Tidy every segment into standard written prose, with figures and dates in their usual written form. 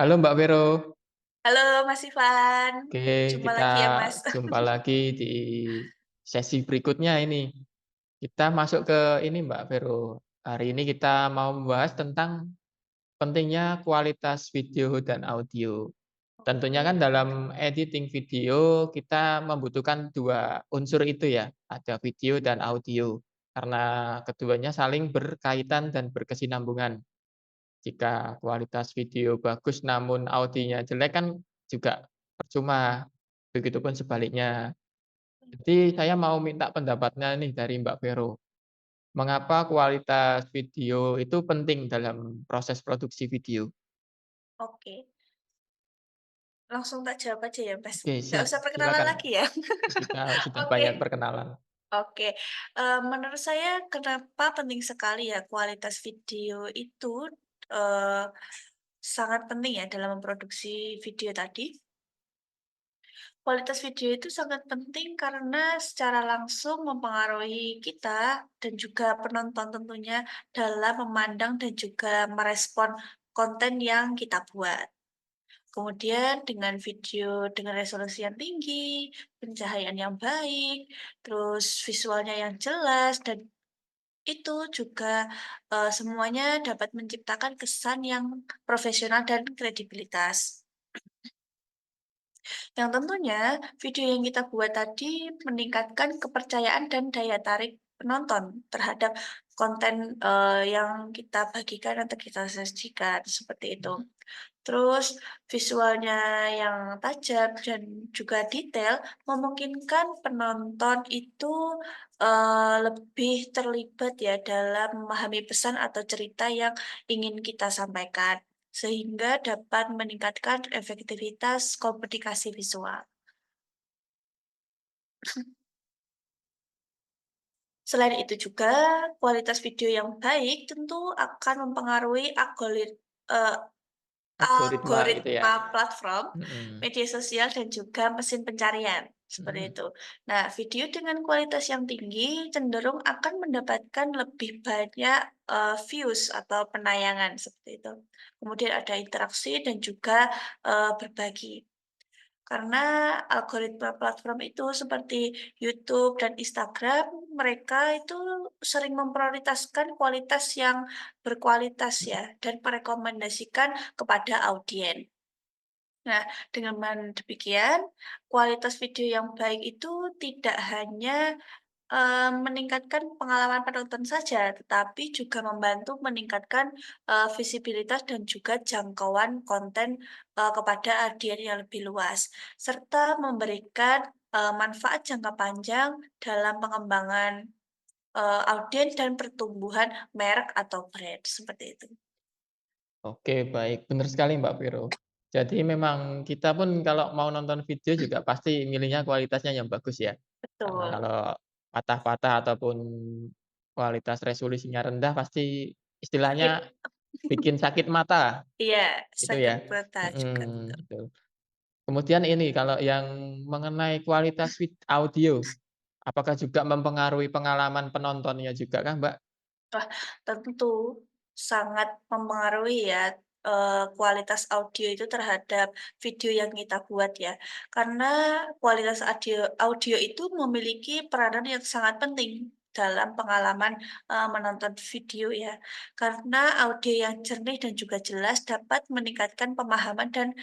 Halo Mbak Vero, Halo Mas Ivan, oke jumpa kita lagi ya Mas. jumpa lagi di sesi berikutnya ini. Kita masuk ke ini Mbak Vero. Hari ini kita mau membahas tentang pentingnya kualitas video dan audio. Tentunya kan Oke, dalam editing video kita membutuhkan dua unsur itu ya, ada video dan audio. Karena keduanya saling berkaitan dan berkesinambungan. Jika kualitas video bagus namun audionya jelek kan juga percuma, begitupun sebaliknya. Jadi saya mau minta pendapatnya nih dari Mbak Vero, mengapa kualitas video itu penting dalam proses produksi video? oke. Langsung tak jawab aja ya Mas, Oke nggak siap, usah perkenalan silakan. lagi ya? Kita sudah Oke banyak perkenalan. oke, menurut saya kenapa penting sekali ya kualitas video itu, eee, sangat penting ya dalam memproduksi video tadi. Kualitas video itu sangat penting karena secara langsung mempengaruhi kita dan juga penonton tentunya dalam memandang dan juga merespon konten yang kita buat. Kemudian dengan video dengan resolusi yang tinggi, pencahayaan yang baik, terus visualnya yang jelas dan itu juga, semuanya dapat menciptakan kesan yang profesional dan kredibilitas. Yang tentunya video yang kita buat tadi meningkatkan kepercayaan dan daya tarik penonton terhadap konten, yang kita bagikan atau kita sajikan, seperti itu. Terus visualnya yang tajam dan juga detail memungkinkan penonton itu, lebih terlibat ya dalam memahami pesan atau cerita yang ingin kita sampaikan, sehingga dapat meningkatkan efektivitas komunikasi visual. Selain itu juga, kualitas video yang baik tentu akan mempengaruhi Algoritma gitu ya? algoritma platform, Mhm. media sosial, dan juga mesin pencarian, seperti Mhm. itu. Nah, video dengan kualitas yang tinggi cenderung akan mendapatkan lebih banyak, views atau penayangan, seperti itu. Kemudian ada interaksi dan juga, berbagi. Karena algoritma platform itu seperti YouTube dan Instagram, mereka itu sering memprioritaskan kualitas yang berkualitas ya, dan merekomendasikan kepada audiens. Nah, dengan demikian, kualitas video yang baik itu tidak hanya meningkatkan pengalaman penonton saja, tetapi juga membantu meningkatkan, visibilitas dan juga jangkauan konten, kepada audiens yang lebih luas, serta memberikan, manfaat jangka panjang dalam pengembangan, audiens dan pertumbuhan merek atau brand, seperti itu. Oke, baik, benar sekali Mbak Vero. Jadi memang kita pun kalau mau nonton video juga pasti milihnya kualitasnya yang bagus ya. Karena Betul. kalau patah-patah ataupun kualitas resolusinya rendah pasti Sakit istilahnya bikin sakit mata, iya, itu sakit ya? mata juga, Mhm, betul. betul. Kemudian ini kalau yang mengenai kualitas audio, apakah juga mempengaruhi pengalaman penontonnya juga kah, Mbak? Wah, tentu sangat mempengaruhi ya, kualitas audio itu terhadap video yang kita buat ya. Karena kualitas audio itu memiliki peranan yang sangat penting dalam pengalaman, menonton video ya. Karena audio yang jernih dan juga jelas dapat meningkatkan pemahaman dan,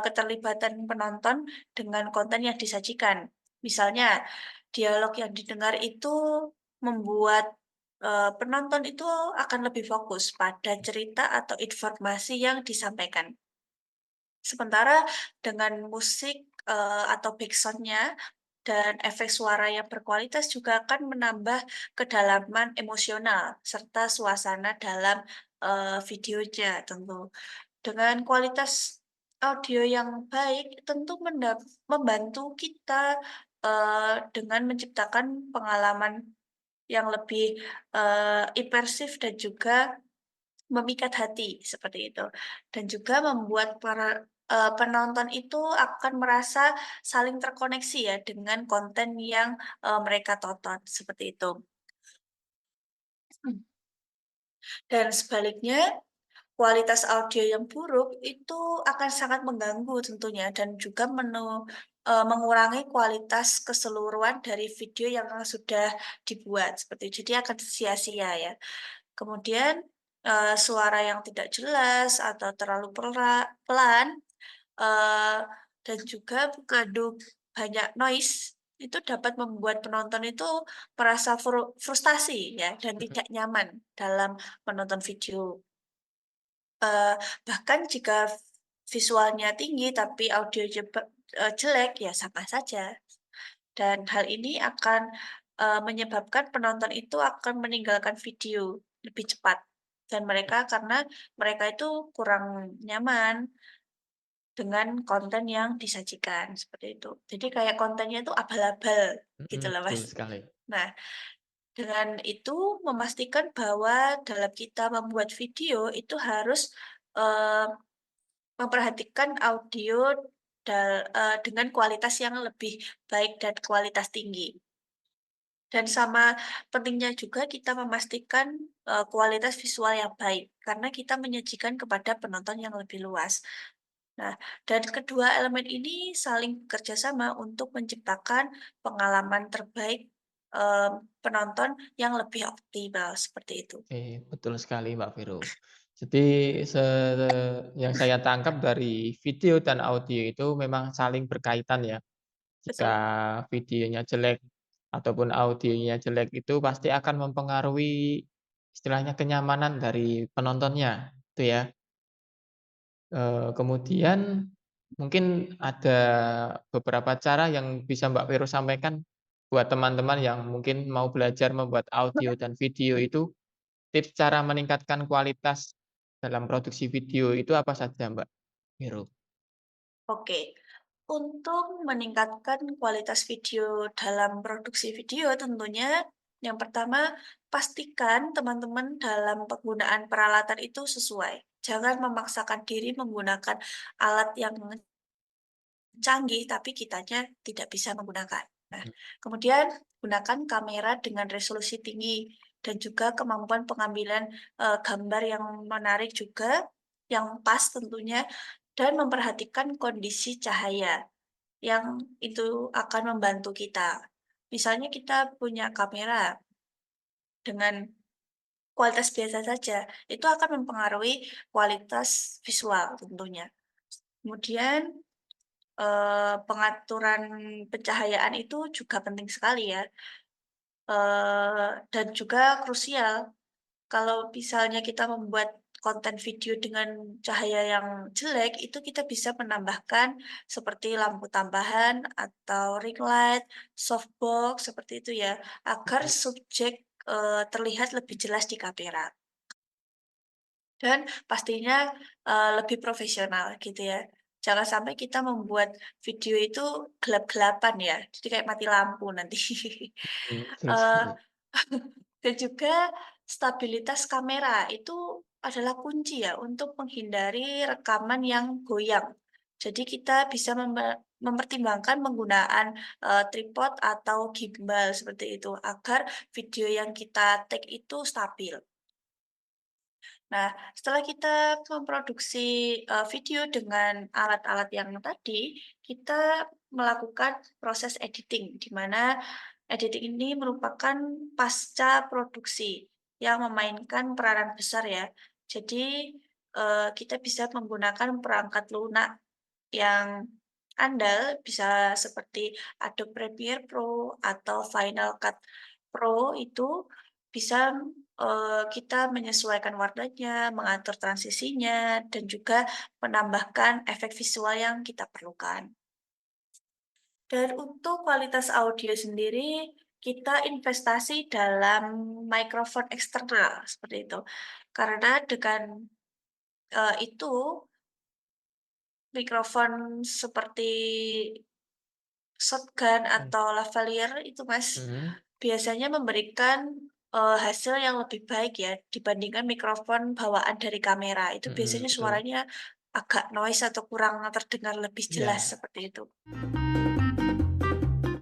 keterlibatan penonton dengan konten yang disajikan. Misalnya, dialog yang didengar itu membuat penonton itu akan lebih fokus pada cerita atau informasi yang disampaikan. Sementara dengan musik, atau backsound-nya dan efek suara yang berkualitas juga akan menambah kedalaman emosional serta suasana dalam, videonya tentu. Dengan kualitas audio yang baik tentu membantu kita, dengan menciptakan pengalaman yang lebih, imersif dan juga memikat hati, seperti itu. Dan juga membuat penonton itu akan merasa saling terkoneksi ya dengan konten yang, mereka tonton, seperti itu. Dan sebaliknya, kualitas audio yang buruk itu akan sangat mengganggu tentunya dan juga mengurangi kualitas keseluruhan dari video yang sudah dibuat seperti itu. Jadi akan sia-sia ya. Kemudian, suara yang tidak jelas atau terlalu pelan, eee, dan juga mengandung banyak noise, itu dapat membuat penonton itu merasa frustasi ya dan Mhm, tidak nyaman dalam menonton video. Eee, Bahkan jika visualnya tinggi tapi audio jelek, ya sama saja. Dan hal ini akan, menyebabkan penonton itu akan meninggalkan video lebih cepat dan karena mereka itu kurang nyaman dengan konten yang disajikan, seperti itu. Jadi kayak kontennya itu abal-abal gitu mhm, loh, betul Mas. sekali. Nah, dengan itu memastikan bahwa dalam kita membuat video itu harus, eee, memperhatikan audio dengan kualitas yang lebih baik dan kualitas tinggi. Dan sama pentingnya juga kita memastikan, kualitas visual yang baik, karena kita menyajikan kepada penonton yang lebih luas. Nah, dan kedua elemen ini saling bekerja sama untuk menciptakan pengalaman terbaik, penonton yang lebih optimal, seperti itu. Oke, betul sekali Mbak Vero. Jadi yang saya tangkap dari video dan audio itu memang saling berkaitan ya. Jika Betul. videonya jelek ataupun audionya jelek itu pasti akan mempengaruhi istilahnya kenyamanan dari penontonnya, itu ya. Kemudian mungkin ada beberapa cara yang bisa Mbak Vero sampaikan buat teman-teman yang mungkin mau belajar membuat audio dan video itu, tips cara meningkatkan kualitas dalam produksi video itu apa saja Mbak Vero? Oke, untuk meningkatkan kualitas video dalam produksi video tentunya yang pertama pastikan teman-teman dalam penggunaan peralatan itu sesuai. Jangan memaksakan diri menggunakan alat yang canggih tapi kitanya tidak bisa menggunakan. Nah, Mhm, kemudian gunakan kamera dengan resolusi tinggi dan juga kemampuan pengambilan gambar yang menarik juga, yang pas tentunya, dan memperhatikan kondisi cahaya yang itu akan membantu kita. Misalnya kita punya kamera dengan kualitas biasa saja, itu akan mempengaruhi kualitas visual tentunya. Kemudian, pengaturan pencahayaan itu juga penting sekali ya, dan juga krusial. Kalau misalnya kita membuat konten video dengan cahaya yang jelek, itu kita bisa menambahkan seperti lampu tambahan atau ring light, softbox, seperti itu ya, agar mhm. subjek, terlihat lebih jelas di kamera. Dan pastinya, lebih profesional gitu ya. Jangan sampai kita membuat video itu gelap-gelapan ya, jadi kayak mati lampu nanti. Mhm, betul Eee, sekali. dan juga stabilitas kamera itu adalah kunci ya untuk menghindari rekaman yang goyang. Jadi kita bisa mempertimbangkan penggunaan, tripod atau gimbal seperti itu, agar video yang kita take itu stabil. Nah, setelah kita memproduksi, video dengan alat-alat yang tadi, kita melakukan proses editing, di mana editing ini merupakan pasca produksi yang memainkan peranan besar ya. Jadi, kita bisa menggunakan perangkat lunak yang andal, bisa seperti Adobe Premiere Pro atau Final Cut Pro itu bisa, kita menyesuaikan warnanya, mengatur transisinya, dan juga menambahkan efek visual yang kita perlukan. Dan untuk kualitas audio sendiri, kita investasi dalam mikrofon eksternal, seperti itu. Karena dengan, itu, mikrofon seperti shotgun Mmm, atau lavalier itu, Mas, mhm, biasanya memberikan, hasil yang lebih baik ya dibandingkan mikrofon bawaan dari kamera. Itu mhm, biasanya betul. suaranya agak noise atau kurang terdengar lebih jelas Iya. seperti itu.